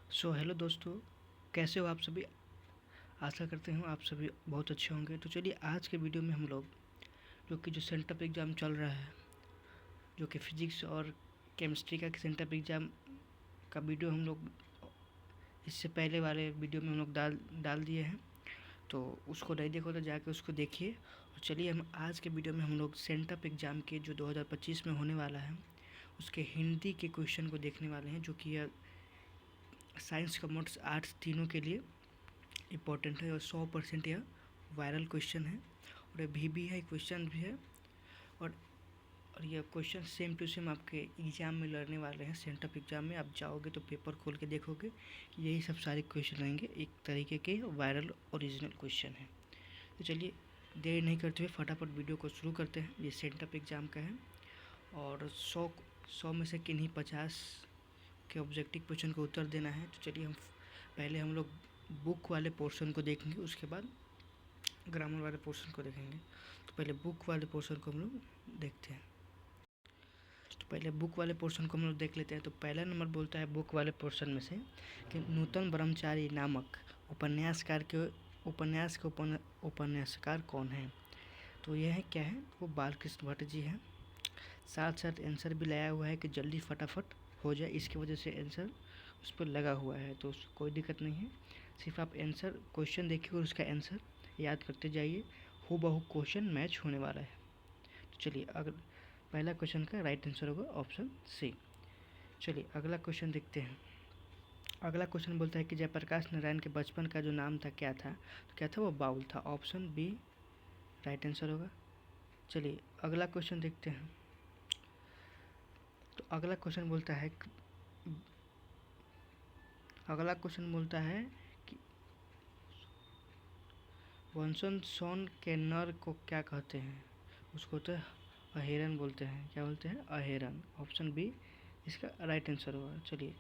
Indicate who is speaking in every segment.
Speaker 1: Hello दोस्तों, कैसे हो आप सभी। आशा करते हैं आप सभी बहुत अच्छे होंगे। तो चलिए आज के वीडियो में हम लोग जो सेंटअप एग्ज़ाम चल रहा है, जो कि फिजिक्स और केमिस्ट्री का सेंटअप एग्ज़ाम का वीडियो हम लोग इससे पहले वाले वीडियो में हम लोग डाल डाल दिए हैं। तो उसको नहीं देखो तो जाके उसको देखिए। और चलिए हम आज के वीडियो में हम लोग सेंटअप एग्ज़ाम के जो 2025 में होने वाला है उसके हिंदी के क्वेश्चन को देखने वाले हैं, जो कि यह साइंस, कॉमर्स, आर्ट्स तीनों के लिए इम्पोर्टेंट है और 100% यह वायरल क्वेश्चन है और ये भी है, क्वेश्चन भी है। और यह क्वेश्चन सेम टू सेम आपके एग्ज़ाम में लड़ने वाले हैं। सेंटअप एग्ज़ाम में आप जाओगे तो पेपर खोल के देखोगे, यही सब सारे क्वेश्चन रहेंगे, एक तरीके के वायरल ओरिजिनल क्वेश्चन है। तो चलिए देर नहीं करते हुए फटाफट वीडियो को शुरू करते हैं। ये सेंटअप एग्ज़ाम का है और 100 में से किन्हीं 50 के ऑब्जेक्टिव क्वेश्चन को उत्तर देना है। तो चलिए पहले हम लोग बुक वाले पोर्शन को देखेंगे, उसके बाद ग्रामर वाले पोर्शन को देखेंगे। तो पहले बुक वाले पोर्शन को हम लोग देखते हैं। तो पहले बुक वाले पोर्शन को हम लोग देख लेते हैं। तो पहला नंबर बोलता है बुक वाले पोर्शन में से कि नूतन ब्रह्मचारी नामक उपन्यास के उपन्यासकार कौन है। तो यह है क्या है, वो बालकृष्ण भट्ट जी हैं। साथ साथ आंसर भी लाया हुआ है कि जल्दी फटाफट हो जाए, इसकी वजह से आंसर उस पर लगा हुआ है, तो कोई दिक्कत नहीं है। सिर्फ आप आंसर क्वेश्चन देखिए और उसका आंसर याद करते जाइए, हूबहू क्वेश्चन मैच होने वाला है। तो चलिए अगर पहला क्वेश्चन का राइट आंसर होगा ऑप्शन सी। चलिए अगला क्वेश्चन देखते हैं। अगला क्वेश्चन बोलता है कि जयप्रकाश नारायण के बचपन का जो नाम था क्या था। तो क्या था, वो बाउल था। ऑप्शन बी राइट आंसर होगा। चलिए अगला क्वेश्चन देखते हैं। तो अगला क्वेश्चन बोलता है कि वंशन सोन के नर को क्या कहते हैं। उसको तो अहेरन बोलते हैं। क्या बोलते हैं, अहेरन। ऑप्शन बी इसका राइट आंसर होगा। चलिए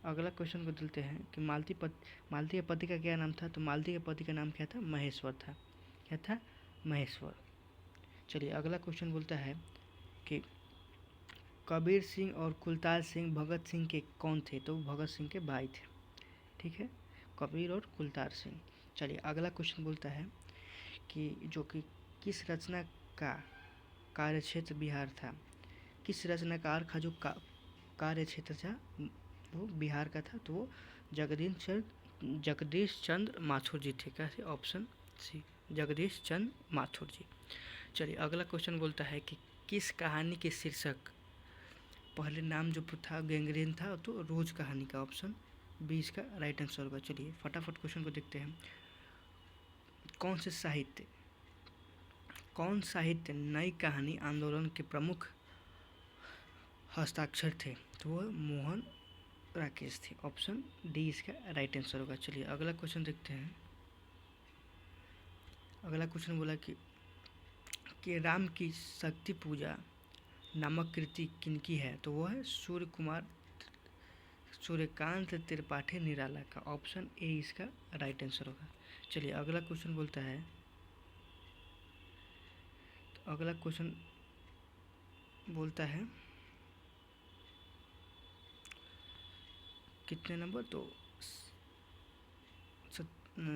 Speaker 1: अगला क्वेश्चन को देते हैं कि मालती के पति का क्या नाम था। तो मालती के पति का नाम क्या था, महेश्वर था। क्या था, महेश्वर। चलिए अगला क्वेश्चन बोलता है कि कबीर सिंह और कुलतार सिंह भगत सिंह के कौन थे। तो भगत सिंह के भाई थे। ठीक है, कबीर और कुलतार सिंह। चलिए अगला क्वेश्चन बोलता है कि जो कि किस रचना का कार्यक्षेत्र बिहार था। किस रचनाकार का जो कार्य क्षेत्र था वो बिहार का था। तो वो जगदीश चंद्र माथुर जी थे। कैसे, ऑप्शन सी जगदीश चंद्र माथुर जी। चलिए अगला क्वेश्चन बोलता है कि किस कहानी के शीर्षक पहले नाम जो था गैंग्रीन था, तो रोज कहानी का। ऑप्शन बी इसका राइट आंसर होगा। चलिए फटाफट क्वेश्चन को देखते हैं। कौन साहित्य नई कहानी आंदोलन के प्रमुख हस्ताक्षर थे। तो वह मोहन राकेश थे। ऑप्शन डी इसका राइट आंसर होगा। चलिए अगला क्वेश्चन देखते हैं। अगला क्वेश्चन बोला कि राम की शक्ति पूजा नामक कृति किनकी है। तो वह है सूर्यकांत त्रिपाठी निराला का। ऑप्शन ए इसका राइट आंसर होगा। चलिए अगला क्वेश्चन बोलता है, तो अगला क्वेश्चन बोलता है कितने नंबर, तो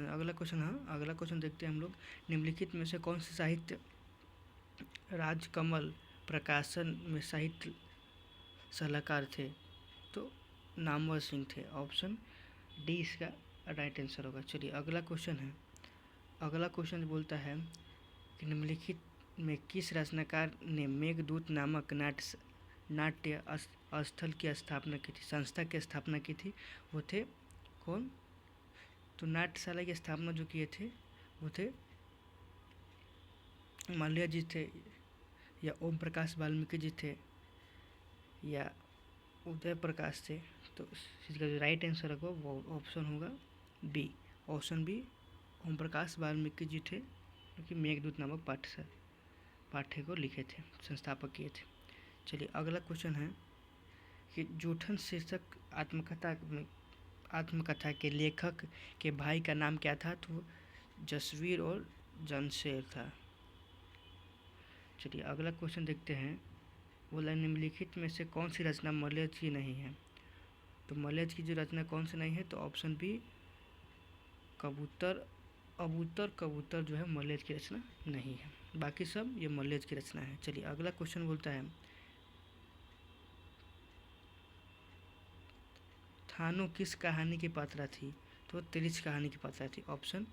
Speaker 1: अगला क्वेश्चन देखते हैं हम लोग। निम्नलिखित में से कौन से साहित्य राजकमल प्रकाशन में साहित्य सलाहकार थे। तो नामवर सिंह थे। ऑप्शन डी इसका राइट आंसर होगा। चलिए अगला क्वेश्चन बोलता है कि निम्नलिखित में किस रचनाकार ने मेघदूत नामक नाट्य स्थल की स्थापना की थी, संस्था की स्थापना की थी। वो थे कौन, तो नाट्यशाला की स्थापना जो किए थे वो थे माल्या जी थे, या ओम प्रकाश वाल्मीकि जी थे, या उदय प्रकाश थे। तो इसका जो राइट आंसर होगा वो ऑप्शन होगा B. Option B Om Prakash Valmiki ji थे, क्योंकि मेघदूत नामक पाठ्य को लिखे थे, संस्थापक किए थे। चलिए अगला क्वेश्चन है कि जूठन शीर्षक आत्मकथा के लेखक के भाई का नाम क्या था। तो जसवीर और जनशेर था। चलिए अगला क्वेश्चन देखते हैं। बोला निम्नलिखित में से कौन सी रचना मलय की नहीं है। तो मलयज की जो रचना कौन सी नहीं है, तो ऑप्शन बी कबूतर कबूतर जो है मलयज की रचना नहीं है, बाकी सब ये मलयज की रचना है। चलिए अगला क्वेश्चन बोलता है थानो किस कहानी की पात्रा थी, तो तिरिच कहानी की पात्रा थी, ऑप्शन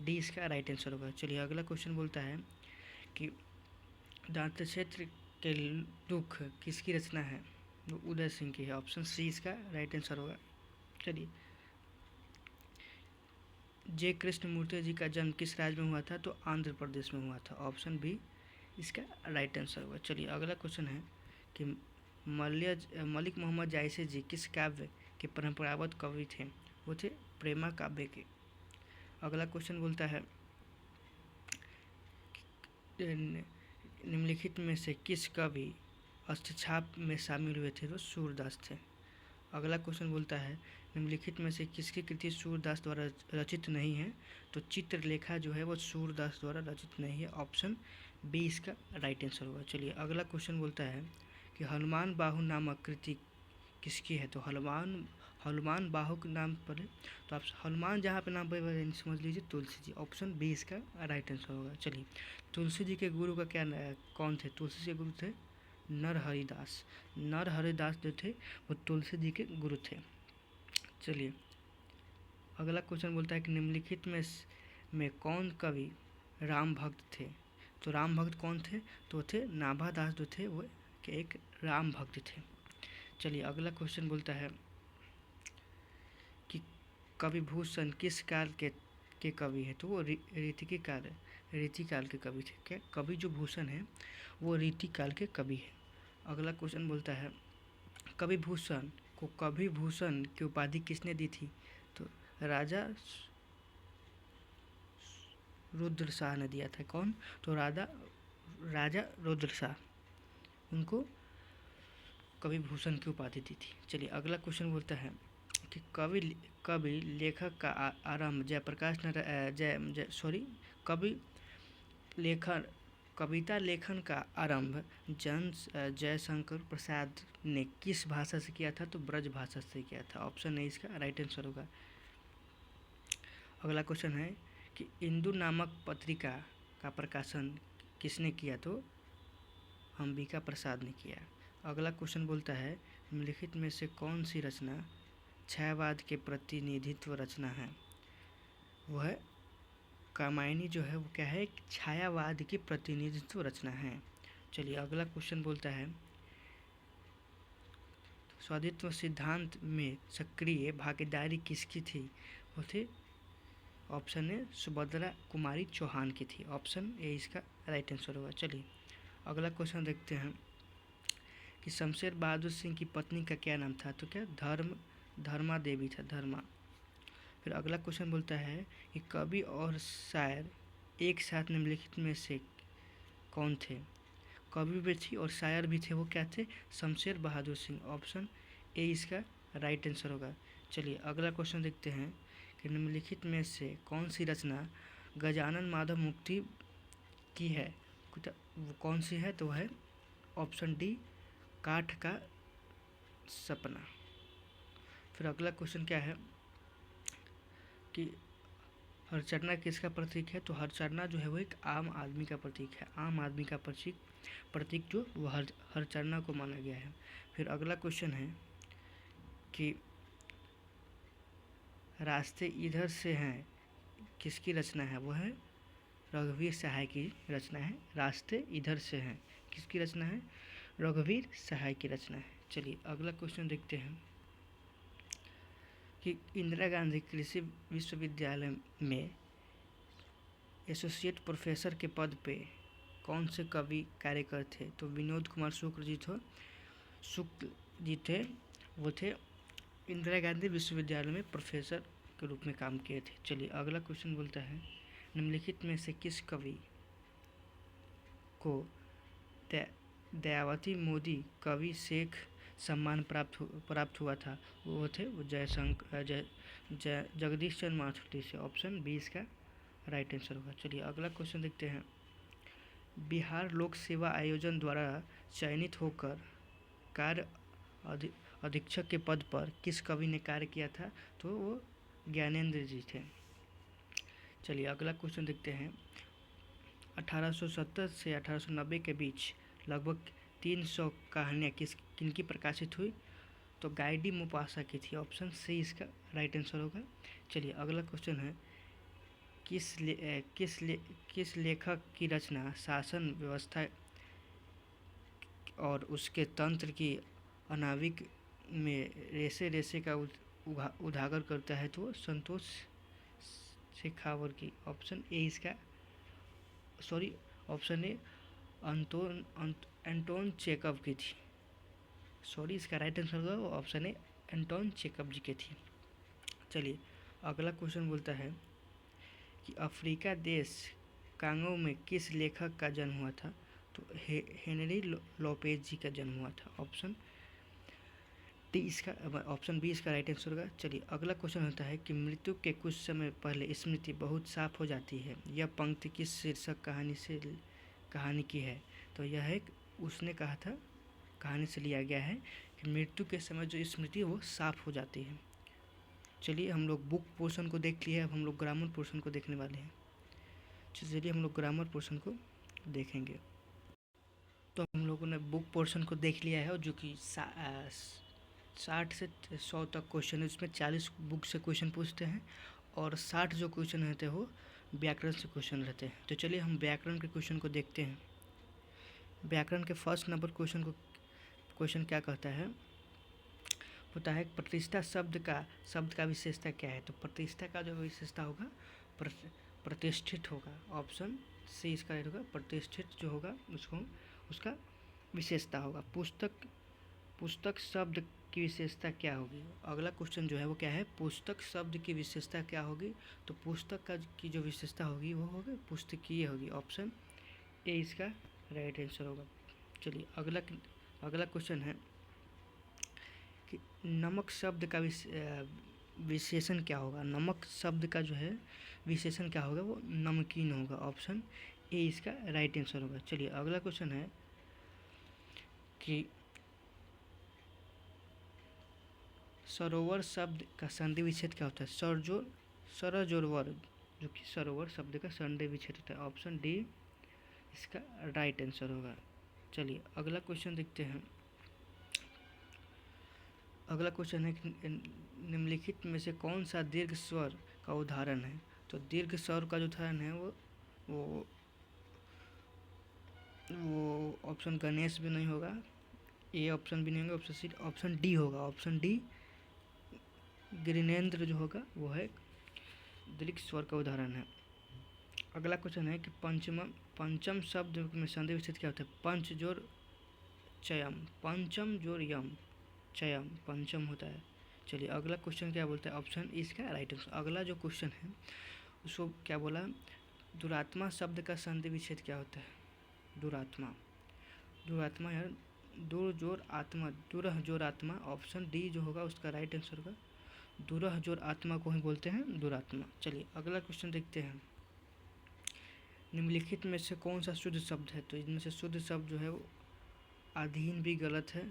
Speaker 1: डी इसका राइट आंसर होगा। चलिए अगला क्वेश्चन बोलता है कि दांत क्षेत्र के दुख किसकी रचना है, वो उदय सिंह की है, ऑप्शन सी इसका राइट आंसर होगा। चलिए जे कृष्णमूर्ति जी का जन्म किस राज्य में हुआ था, तो आंध्र प्रदेश में हुआ था, ऑप्शन बी इसका राइट आंसर होगा। चलिए अगला क्वेश्चन है कि मलिक मोहम्मद जायसी जी किस काव्य के परंपरागत कवि थे, वो थे प्रेमा काव्य के। अगला क्वेश्चन बोलता है निम्नलिखित में से किस कवि अस्थिछाप में शामिल हुए थे, तो सूरदास थे। अगला क्वेश्चन बोलता है निम्नलिखित में से किसकी कृति सूरदास द्वारा रचित नहीं है, तो चित्रलेखा जो है वो सूरदास द्वारा रचित नहीं है, ऑप्शन बी इसका राइट आंसर होगा। चलिए अगला क्वेश्चन बोलता है कि हनुमान बाहु नामक कृति किसकी है, तो हनुमान बाहु के नाम पर है, तो आप हनुमान जहाँ पे नाम पर समझ लीजिए तुलसी जी, ऑप्शन बी इसका राइट आंसर होगा। चलिए तुलसी जी के गुरु का क्या कौन थे, तुलसी जी के गुरु थे नरहरिदास जो थे वो तुलसी जी के गुरु थे। चलिए अगला क्वेश्चन बोलता है कि निम्नलिखित में कौन कवि राम भक्त थे, तो राम भक्त कौन थे, तो थे नाभादास जो थे वो के एक राम भक्त थे। चलिए अगला क्वेश्चन बोलता है कि कवि भूषण किस काल के कवि है, तो वो रीति काल के कवि थे। क्या कवि जो भूषण है वो रीति काल के कवि है। अगला क्वेश्चन बोलता है कवि भूषण को कवि भूषण की उपाधि किसने दी थी, तो राजा रुद्र शाह ने दिया था। कौन, तो राजा रुद्र शाह उनको कवि भूषण की उपाधि दी थी। चलिए अगला क्वेश्चन बोलता है कि कवि लेखक का आरंभ कविता लेखन का आरंभ जयशंकर प्रसाद ने किस भाषा से किया था, तो ब्रज भाषा से किया था, ऑप्शन ए इसका राइट आंसर होगा। अगला क्वेश्चन है कि इंदु नामक पत्रिका का प्रकाशन किसने किया, तो अंबिका प्रसाद ने किया। अगला क्वेश्चन बोलता है निम्नलिखित में से कौन सी रचना छायावाद के प्रतिनिधित्व रचना है, वह कामायनी जो है वो क्या है, छायावाद की प्रतिनिधित्व रचना है। चलिए अगला क्वेश्चन बोलता है स्वादित्व सिद्धांत में सक्रिय भागीदारी किसकी थी, वो थे ऑप्शन ए सुभद्रा कुमारी चौहान की थी, ऑप्शन ए इसका राइट आंसर होगा। चलिए अगला क्वेश्चन देखते हैं कि शमशेर बहादुर सिंह की पत्नी का क्या नाम था, तो क्या धर्मा देवी था, धर्मा। फिर अगला क्वेश्चन बोलता है कि कवि और शायर एक साथ निम्नलिखित में से कौन थे, कवि भी थी और शायर भी थे, वो क्या थे, शमशेर बहादुर सिंह, ऑप्शन ए इसका राइट आंसर होगा। चलिए अगला क्वेश्चन देखते हैं कि निम्नलिखित में से कौन सी रचना गजानन माधव मुक्ति की है, वो कौन सी है, तो है ऑप्शन डी काठ का सपना। फिर अगला क्वेश्चन क्या है कि हरचरना किसका प्रतीक है, तो हरचरना जो है वो एक आम आदमी का प्रतीक है, आम आदमी का प्रतीक जो वो हरचरना को माना गया है। फिर अगला क्वेश्चन है कि रास्ते इधर से हैं किसकी रचना है, वो है रघुवीर सहाय की रचना है। रास्ते इधर से हैं किसकी रचना है, रघुवीर सहाय की रचना है। चलिए अगला क्वेश्चन देखते हैं कि इंदिरा गांधी कृषि विश्वविद्यालय में एसोसिएट प्रोफेसर के पद पे कौन से कवि कार्यकर थे, तो विनोद कुमार शुक्ल जी थे, वो थे इंदिरा गांधी विश्वविद्यालय में प्रोफेसर के रूप में काम किए थे। चलिए अगला क्वेश्चन बोलता है निम्नलिखित में से किस कवि को दयावती मोदी कवि शेख सम्मान प्राप्त हुआ था, वो थे जगदीश चंद्र माथुर से, ऑप्शन बी इसका राइट आंसर होगा। चलिए अगला क्वेश्चन देखते हैं बिहार लोक सेवा आयोजन द्वारा चयनित होकर कार्य अधीक्षक के पद पर किस कवि ने कार्य किया था? तो वो ज्ञानेंद्र जी थे। चलिए अगला क्वेश्चन देखते हैं। 1870 से 1890 के बीच लगभग 300 कहानियाँ किनकी प्रकाशित हुई? तो गाइडी मोपासा की थी। ऑप्शन सी इसका राइट आंसर होगा। चलिए अगला क्वेश्चन है, किस लेखक की रचना शासन व्यवस्था और उसके तंत्र की अनाविक में रेसे रेसे का उजागर करता है? तो संतोष शेखावत की। ऑप्शन ए इसका ऑप्शन ए एंटोन चेकव की थी। इसका राइट आंसर होगा ऑप्शन ए एंटोन चेकव जी की थी। चलिए अगला क्वेश्चन बोलता है कि अफ्रीका देश कांगो में किस लेखक का जन्म हुआ था? तो हेनरी लोपेज जी का जन्म हुआ था। ऑप्शन बी इसका राइट आंसर होगा। चलिए अगला क्वेश्चन होता है कि मृत्यु के कुछ समय पहले स्मृति बहुत साफ हो जाती है, यह पंक्ति किस शीर्षक कहानी की है? तो यह एक उसने कहा था, कहानी से लिया गया है कि मृत्यु के समय जो स्मृति है वो साफ हो जाती है। चलिए हम लोग बुक पोर्शन को देख लिए, अब हम लोग ग्रामर पोर्शन को देखने वाले हैं। चलिए हम लोग ग्रामर पोर्शन को देखेंगे। तो हम लोगों ने बुक पोर्शन को देख लिया है, और जो कि 60 से 100 तक क्वेश्चन है। उसमें 40 बुक से क्वेश्चन पूछते हैं और 60 जो क्वेश्चन रहते हैं वो व्याकरण से क्वेश्चन रहते हैं। तो चलिए हम व्याकरण के क्वेश्चन को देखते हैं। व्याकरण के फर्स्ट नंबर क्वेश्चन क्या कहता है? होता है प्रतिष्ठा शब्द का विशेषता क्या है? तो प्रतिष्ठा का जो विशेषता होगा प्रतिष्ठित होगा। ऑप्शन सी इसका राइट होगा। प्रतिष्ठित जो होगा उसका विशेषता होगा। पुस्तक शब्द की विशेषता क्या होगी? अगला क्वेश्चन जो है वो क्या है? पुस्तक शब्द की विशेषता क्या होगी? तो पुस्तक की जो विशेषता होगी वो होगी पुस्तकीय होगी। ऑप्शन ए इसका राइट आंसर होगा। चलिए अगला क्वेश्चन है कि नमक शब्द का विशेषण क्या होगा? नमक शब्द का जो है विशेषण क्या होगा? वो नमकीन होगा। ऑप्शन ए इसका राइट आंसर होगा। चलिए अगला क्वेश्चन है कि सरोवर शब्द का संधि विच्छेद क्या होता है? सरजोरवर, जो कि सरोवर शब्द का संधि विच्छेद होता है। ऑप्शन डी इसका राइट आंसर होगा। चलिए अगला क्वेश्चन देखते हैं। अगला क्वेश्चन है कि निम्नलिखित में से कौन सा दीर्घ स्वर का उदाहरण है? तो दीर्घ स्वर का जो उदाहरण है वो ऑप्शन गणेश भी नहीं होगा, ए ऑप्शन भी नहीं होगा, ऑप्शन डी होगा। ऑप्शन डी गिरिनेंद्र जो होगा वो है दीर्घ स्वर का उदाहरण है। अगला क्वेश्चन है कि पंचम शब्द में संधि विच्छेद क्या होता है? पंच जोर चयम, पंचम जोर यम, चयम पंचम होता है। चलिए अगला क्वेश्चन क्या बोलता है? ऑप्शन इसका राइट आंसर। अगला जो क्वेश्चन है उसको क्या बोला? दुरात्मा शब्द का संधि विच्छेद क्या होता है? दुरात्मा यार दूर जोर आत्मा, दुरह जोर आत्मा। ऑप्शन डी जो होगा उसका राइट आंसर होगा। दुरह जोर आत्मा को ही बोलते हैं दुरात्मा। चलिए अगला क्वेश्चन देखते हैं। निम्नलिखित में से कौन सा शुद्ध शब्द है? तो इनमें से शुद्ध शब्द जो है वो अधीन भी गलत है,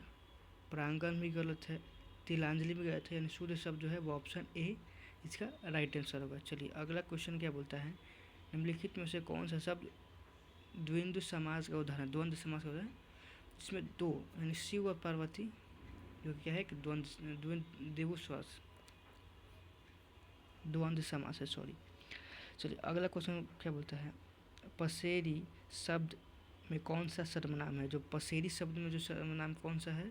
Speaker 1: प्रांगण भी गलत है, तिलांजलि भी गलत है, यानी शुद्ध शब्द जो है वो ऑप्शन ए इसका राइट आंसर होगा। चलिए अगला क्वेश्चन क्या बोलता है? निम्नलिखित में से कौन सा शब्द द्वंद्व समास का उदाहरण? द्वंद्व समास का उदाहरण जिसमें दो यानी शिव और पार्वती जो क्या है कि द्वंद्व समास है, सॉरी। चलिए अगला क्वेश्चन क्या बोलता है? पसेरी शब्द में कौन सा सर्वनाम है? जो पसेरी शब्द में जो सर्वनाम कौन सा है?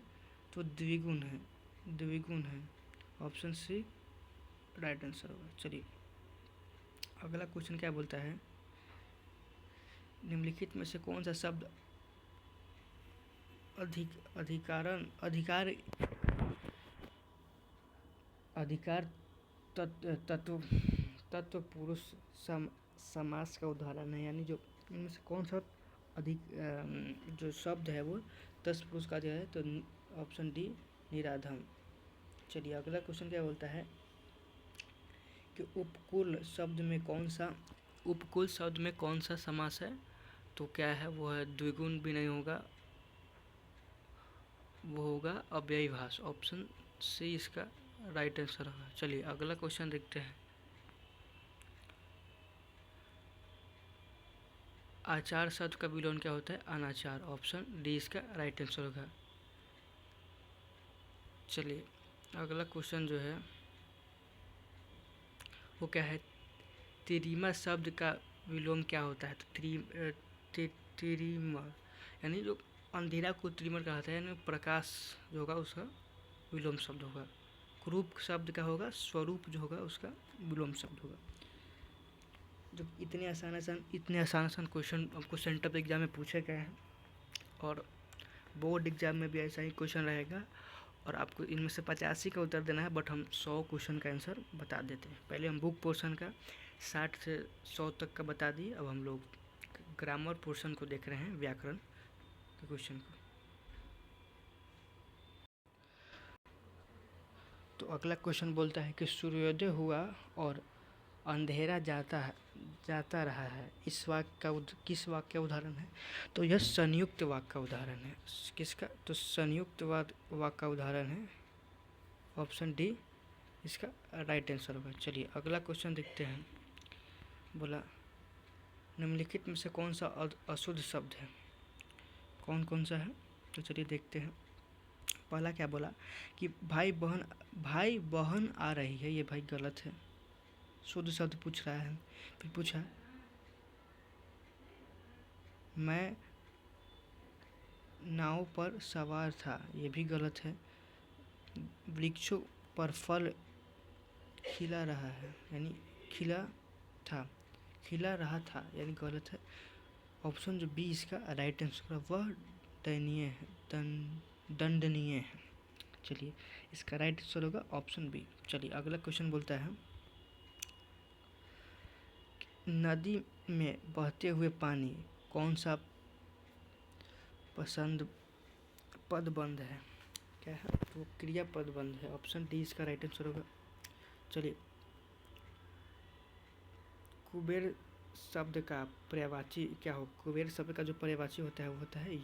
Speaker 1: तो द्विगुण है। ऑप्शन सी राइट आंसर होगा। चलिए अगला क्वेश्चन क्या बोलता है? निम्नलिखित में से कौन सा शब्द अधिकार तत्व पुरुष समास का उदाहरण है? यानी जो इनमें से कौन सा जो शब्द है वो तत्पुरुष का जो है? तो ऑप्शन डी निराधम। चलिए अगला क्वेश्चन क्या बोलता है कि उपकुल शब्द में कौन सा समास है? तो क्या है वो है? द्विगुण भी नहीं होगा, वो होगा अव्ययीभाष। ऑप्शन सी इसका राइट आंसर होगा। चलिए अगला क्वेश्चन देखते हैं। आचार शब्द का विलोम क्या होता है? अनाचार। ऑप्शन डी इसका राइट आंसर होगा। चलिए अगला क्वेश्चन जो है वो क्या है? तिरिमा शब्द का विलोम क्या होता है? तो तिरिमा यानी जो अंधेरा को त्रिमर कहते हैं, यानी प्रकाश जो होगा उसका विलोम शब्द होगा। क्रूप शब्द का होगा स्वरूप जो होगा उसका विलोम शब्द होगा। जो इतने आसान क्वेश्चन आपको सेंटअप एग्जाम में पूछे गए हैं और बोर्ड एग्जाम में भी ऐसा ही क्वेश्चन रहेगा और आपको इनमें से 85 का उत्तर देना है, बट हम 100 क्वेश्चन का आंसर बता देते हैं। पहले हम बुक पोर्शन का 60 से 100 तक का बता दिए, अब हम लोग ग्रामर पोर्शन को देख रहे हैं, व्याकरण के क्वेश्चन को। तो अगला क्वेश्चन बोलता है कि सूर्योदय हुआ और अंधेरा जाता रहा है, इस वाक्य का किस वाक्य का उदाहरण है? तो यह संयुक्त वाक्य का उदाहरण है। किसका? तो संयुक्त वाक्य का उदाहरण है। ऑप्शन डी इसका राइट आंसर होगा। चलिए अगला क्वेश्चन देखते हैं। बोला निम्नलिखित में से कौन सा अशुद्ध शब्द है? कौन सा है? तो चलिए देखते हैं। पहला क्या बोला कि भाई बहन आ रही है, ये भाई गलत है, शुद्ध शब्द पूछ रहा है। फिर पूछा मैं नाव पर सवार था, ये भी गलत है। वृक्षों पर फल खिला रहा है, यानी खिला रहा था, यानी गलत है। ऑप्शन जो बी इसका राइट आंसर है, वह दयनीय है, दंडनीय है। चलिए इसका राइट आंसर होगा ऑप्शन बी। चलिए अगला क्वेश्चन बोलता है नदी में बहते हुए पानी कौन सा पसंद पदबंध है? क्या है? तो क्रिया पदबंध है। ऑप्शन डी इसका राइट आंसर होगा। चलिए कुबेर शब्द का पर्यायवाची क्या हो? कुबेर शब्द का जो पर्यायवाची होता है वो होता है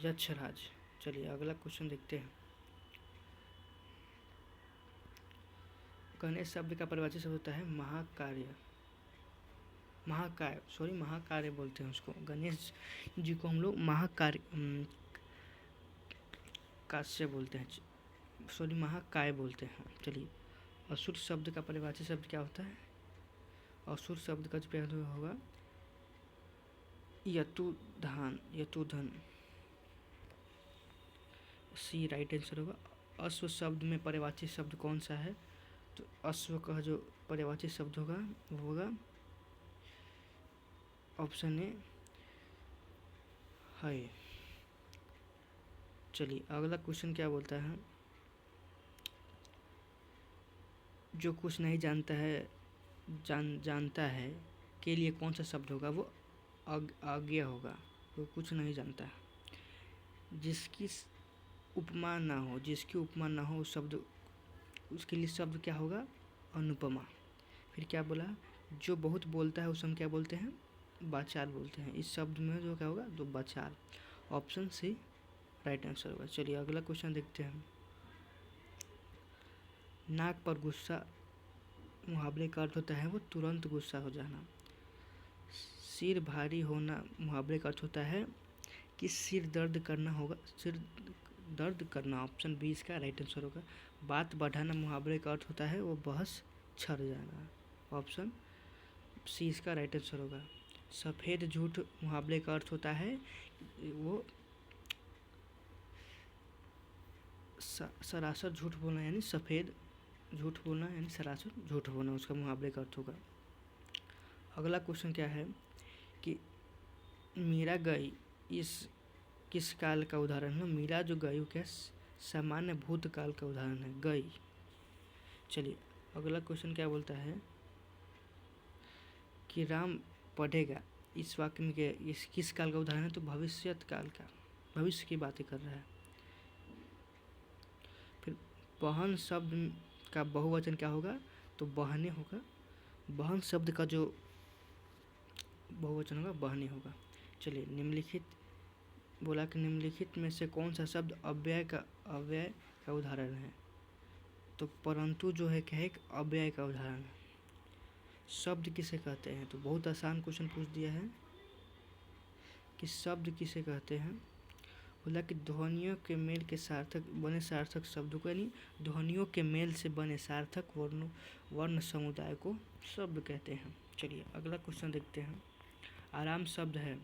Speaker 1: यक्षराज। चलिए अगला क्वेश्चन देखते हैं। गणेश शब्द का पर्यायवाची शब्द होता है महाकार्य बोलते हैं उसको। गणेश जी को हम लोग काश्य बोलते हैं, महाकाय बोलते हैं। चलिए असुर शब्द का पर्यायवाची शब्द क्या होता है? असुर शब्द का जो प्रयोग होगा यतुधन। सी राइट आंसर होगा। अश्व शब्द में पर्यायवाची शब्द कौन सा है? तो अश्व का जो पर्यायवाची शब्द होगा वो होगा ऑप्शन ए है। चलिए अगला क्वेश्चन क्या बोलता है? जो कुछ नहीं जानता है के लिए कौन सा शब्द होगा? वो आज्ञा होगा। वो कुछ नहीं जानता है जिसकी उपमा ना हो शब्द, उसके लिए शब्द क्या होगा? अनुपमा। फिर क्या बोला? जो बहुत बोलता है उसे हम क्या बोलते हैं? वाचाल बोलते हैं। इस शब्द में जो क्या होगा? तो वाचाल। ऑप्शन सी राइट आंसर होगा। चलिए अगला क्वेश्चन देखते हैं। नाक पर गुस्सा मुहावरे का अर्थ होता है वो तुरंत गुस्सा हो जाना। सिर भारी होना मुहावरे का अर्थ होता है कि सिर दर्द करना। ऑप्शन बी इसका राइट आंसर होगा। बात बढ़ाना मुहावरे का अर्थ होता है वो बहस छड़ जाना। ऑप्शन सी इसका राइट आंसर होगा। सफ़ेद झूठ मुहावरे का अर्थ होता है वो सरासर झूठ बोलना, यानी सफ़ेद झूठ बोलना यानी सरासर झूठ बोलना, उसका मुहावरे का अर्थ होगा। अगला क्वेश्चन क्या है कि मीरा गई इस किस काल का उदाहरण है? मीरा जो गई वो क्या सामान्य भूतकाल का उदाहरण है, गई। चलिए अगला क्वेश्चन क्या बोलता है कि राम पढ़ेगा, इस वाक्य में क्या इस किस काल का उदाहरण है? तो भविष्यत काल का, भविष्य की बातें कर रहा है। फिर बहन शब्द का बहुवचन क्या होगा? तो बहने होगा। बहन शब्द का जो बहुवचन होगा बहने होगा। चलिए निम्नलिखित बोला कि निम्नलिखित में से कौन सा शब्द अव्यय का उदाहरण है। तो परंतु जो है क्या है, एक अव्यय का उदाहरण है। शब्द किसे कहते हैं, तो बहुत आसान क्वेश्चन पूछ दिया है कि शब्द किसे कहते हैं। बोला कि ध्वनियों के मेल के सार्थक बने सार्थक शब्द को, यानी ध्वनियों के मेल से बने सार्थक वर्ण समुदाय को शब्द कहते हैं। चलिए अगला क्वेश्चन देखते हैं। आराम शब्द है,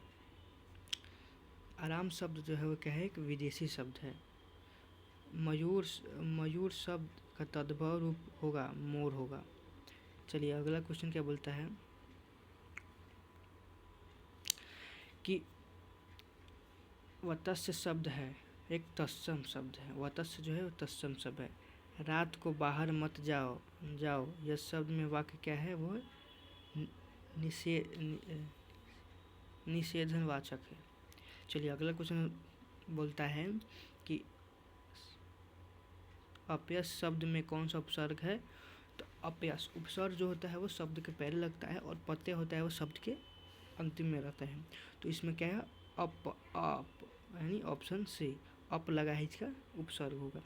Speaker 1: आराम शब्द जो है वो क्या है, एक विदेशी शब्द है। मयूर शब्द का तद्भव रूप होगा मोर होगा। चलिए अगला क्वेश्चन क्या बोलता है कि वत्स्य शब्द है, एक तत्सम शब्द है। वत्स्य जो है वो तत्सम शब्द है। रात को बाहर मत जाओ, यह शब्द में वाक्य क्या है, वो निषेधनवाचक है। चलिए अगला क्वेश्चन बोलता है कि अपयश शब्द में कौन सा उपसर्ग है। तो अपयश उपसर्ग जो होता है वो शब्द के पहले लगता है और प्रत्यय होता है वो शब्द के अंतिम में रहता है। तो इसमें क्या है, अप यानी ऑप्शन सी अप लगा है, इसका उपसर्ग होगा।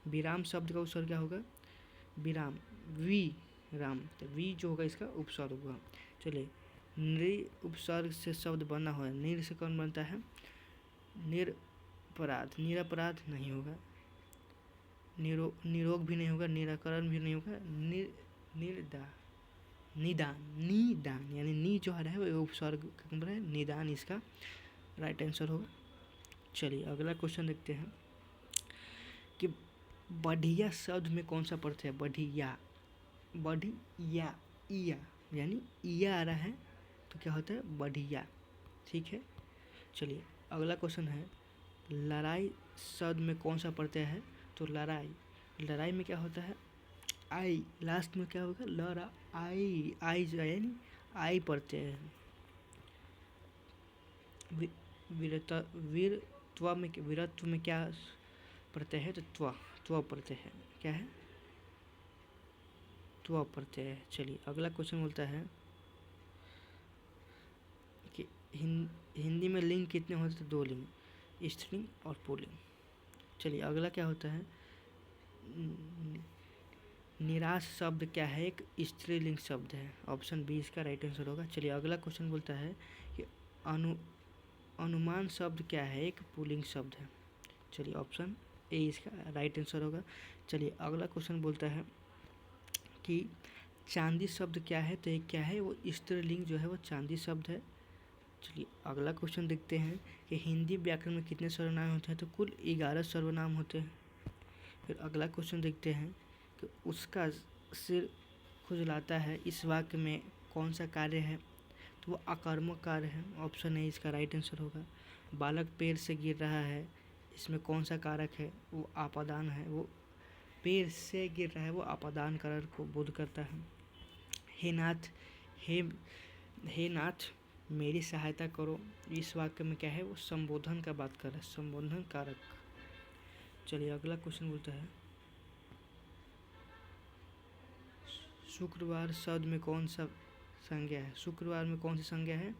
Speaker 1: विराम शब्द का उपसर्ग क्या होगा, विराम, राम, तो वी जो होगा इसका उपसर्ग होगा। चलिए नृ उपसर्ग से शब्द बना हुआ है, निर से कौन बनता है, निरपराध, निरपराध नहीं होगा, निरोग भी नहीं होगा, निराकरण भी नहीं होगा, निदान यानी नी जो है वो उपसर्ग है, निदान इसका राइट आंसर होगा। चलिए अगला क्वेश्चन देखते हैं कि बढ़िया शब्द में कौन सा प्रत्यय है। बढ़िया इया यानी इया आ रहा है तो क्या होता है, बढ़िया। ठीक है। चलिए अगला क्वेश्चन है, लड़ाई शब्द में कौन सा प्रत्यय है। तो लड़ाई में क्या होता है, आई, लास्ट में क्या होगा, लड़ा आई जो है यानी आई प्रत्यय है। वीरत्व में क्या प्रत्यय है, तो त्व प्रत्यय है। क्या है, त्व प्रत्यय है। चलिए अगला क्वेश्चन बोलता है कि हिंदी में लिंग कितने होते हैं, 2 लिंग, स्त्रीलिंग और पुल्लिंग। चलिए अगला क्या होता है, निराश शब्द क्या है, एक स्त्रीलिंग शब्द है। ऑप्शन बी इसका राइट आंसर होगा। चलिए अगला क्वेश्चन बोलता है कि अनुमान शब्द क्या है, एक पुल्लिंग शब्द है। चलिए ऑप्शन ए इसका राइट आंसर होगा। चलिए अगला क्वेश्चन बोलता है कि चांदी शब्द क्या है, तो एक क्या है, वो स्त्रीलिंग जो है वो चांदी शब्द है। चलिए अगला क्वेश्चन देखते हैं कि हिंदी व्याकरण में कितने सर्वनाम होते हैं। तो कुल 11 सर्वनाम होते हैं। फिर अगला क्वेश्चन देखते हैं कि उसका सिर खुजलाता है, इस वाक्य में कौन सा कार्य है। तो वो अकर्मक कार्य है। ऑप्शन ए इसका राइट आंसर होगा। बालक पेड़ से गिर रहा है, इसमें कौन सा कारक है, वो आपादान है। वो पेड़ से गिर रहा है, वो आपादान कारक को बोध करता है। हे नाथ मेरी सहायता करो, इस वाक्य में क्या है, वो संबोधन का बात कर रहा है, संबोधन कारक। चलिए अगला क्वेश्चन बोलता है शुक्रवार शब्द में कौन सा संज्ञा है। शुक्रवार में कौन सी संज्ञा है,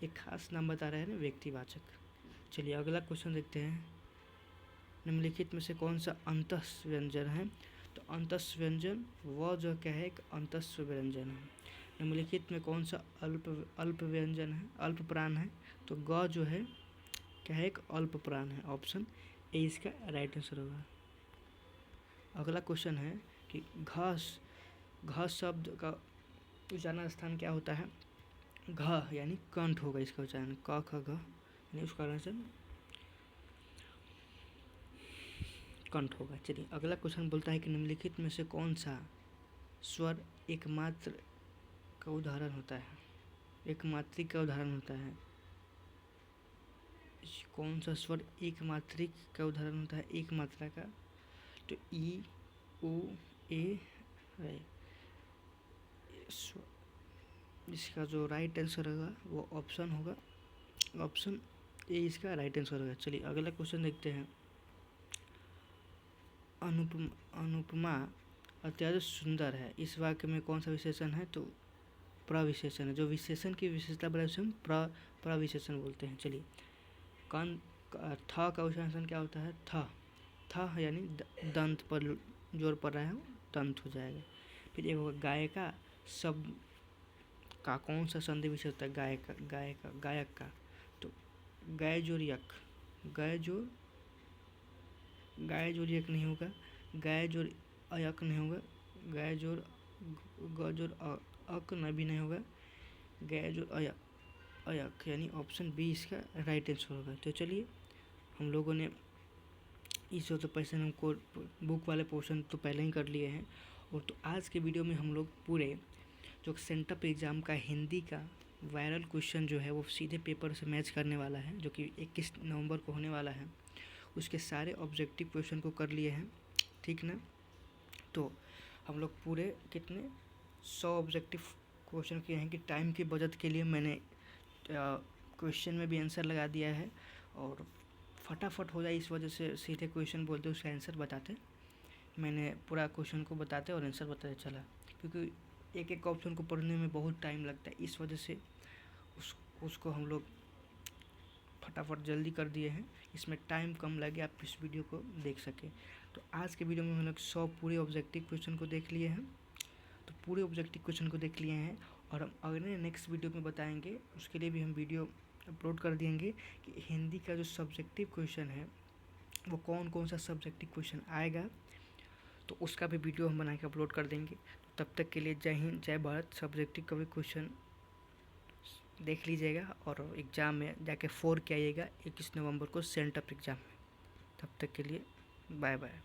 Speaker 1: एक खास नाम बता रहा है ना, व्यक्तिवाचक। चलिए अगला क्वेश्चन देखते हैं, निम्नलिखित में से कौन सा अंतस्थ व्यंजन है। तो अंतस्थ व्यंजन व जो क्या है, एक अंतस्थ व्यंजन है। निम्नलिखित में कौन सा अल्प व्यंजन है, अल्प प्राण है। तो ग जो है क्या है, एक अल्प प्राण है। ऑप्शन ए इसका राइट आंसर होगा। अगला क्वेश्चन है कि घ शब्द का उच्चारण स्थान क्या होता है। घ यानी कंठ होगा इसका उच्चारण, क ख घ यानी उसका आंसर कंठ होगा। चलिए अगला क्वेश्चन बोलता है कि निम्नलिखित में से कौन सा स्वर एकमात्र का उदाहरण होता है, एकमात्रिक का उदाहरण होता है। कौन सा स्वर एकमात्रिक का उदाहरण होता है, एक मात्रा का। तो ई उ ए इसका जो राइट आंसर होगा वो ऑप्शन होगा, ऑप्शन ए इसका राइट आंसर होगा। चलिए अगला क्वेश्चन देखते हैं, अनुपमा अत्यंत सुंदर है, इस वाक्य में कौन सा विशेषण है। तो प्रविशेषण है। जो विशेषण की विशेषता बढ़ाए उसे हम प्रविशेषण बोलते हैं। चलिए था का उच्चारण क्या होता है? था। था यानी दंत पर जोर पड़ रहा है, दंत हो जाएगा। फिर एक होगा गाय का, सब का कौन सा संधि विच्छेद होता है? गाय का, गायक का। तो गाय जोर यक, गाय जोर नहीं होगा, गाय जोर अयक नहीं होगा, गाय जोर ग जोर अक भी नहीं होगा, गाय जोर अयक यानी ऑप्शन बी इसका राइट आंसर होगा। तो चलिए, हम लोगों ने इस तो पैसे हमको बुक वाले पोर्शन तो पहले ही कर लिए हैं। और तो आज के वीडियो में हम लोग पूरे जो सेंटअप एग्ज़ाम का हिंदी का वायरल क्वेश्चन जो है वो सीधे पेपर से मैच करने वाला है, जो कि 21 नवंबर को होने वाला है, उसके सारे ऑब्जेक्टिव क्वेश्चन को कर लिए हैं, ठीक ना। तो हम लोग पूरे कितने 100 ऑब्जेक्टिव क्वेश्चन किए हैं कि टाइम की बचत के लिए मैंने क्वेश्चन में भी आंसर लगा दिया है, और फटाफट हो जाए इस वजह से सीधे क्वेश्चन बोलते उसका आंसर बताते, मैंने पूरा क्वेश्चन को बताते और आंसर बताते चला, क्योंकि एक एक ऑप्शन को पढ़ने में बहुत टाइम लगता है, इस वजह से उसको हम लोग फटाफट जल्दी कर दिए हैं, इसमें टाइम कम लगे, आप इस वीडियो को देख सकें। तो आज के वीडियो में हम लोग 100 पूरे ऑब्जेक्टिव क्वेश्चन को देख लिए हैं, तो पूरे ऑब्जेक्टिव क्वेश्चन को देख लिए हैं, और हम अगले नेक्स्ट वीडियो में बताएंगे, उसके लिए भी हम वीडियो अपलोड कर देंगे कि हिंदी का जो सब्जेक्टिव क्वेश्चन है वो कौन कौन सा सब्जेक्टिव क्वेश्चन आएगा, तो उसका भी वीडियो हम बना के अपलोड कर देंगे। तब तक के लिए जय हिंद, जय भारत। सब्जेक्टिव का भी क्वेश्चन देख लीजिएगा और एग्ज़ाम में जाके 4 के आइएगा 21 नवंबर को सेंटअप एग्ज़ाम में। तब तक के लिए बाय बाय।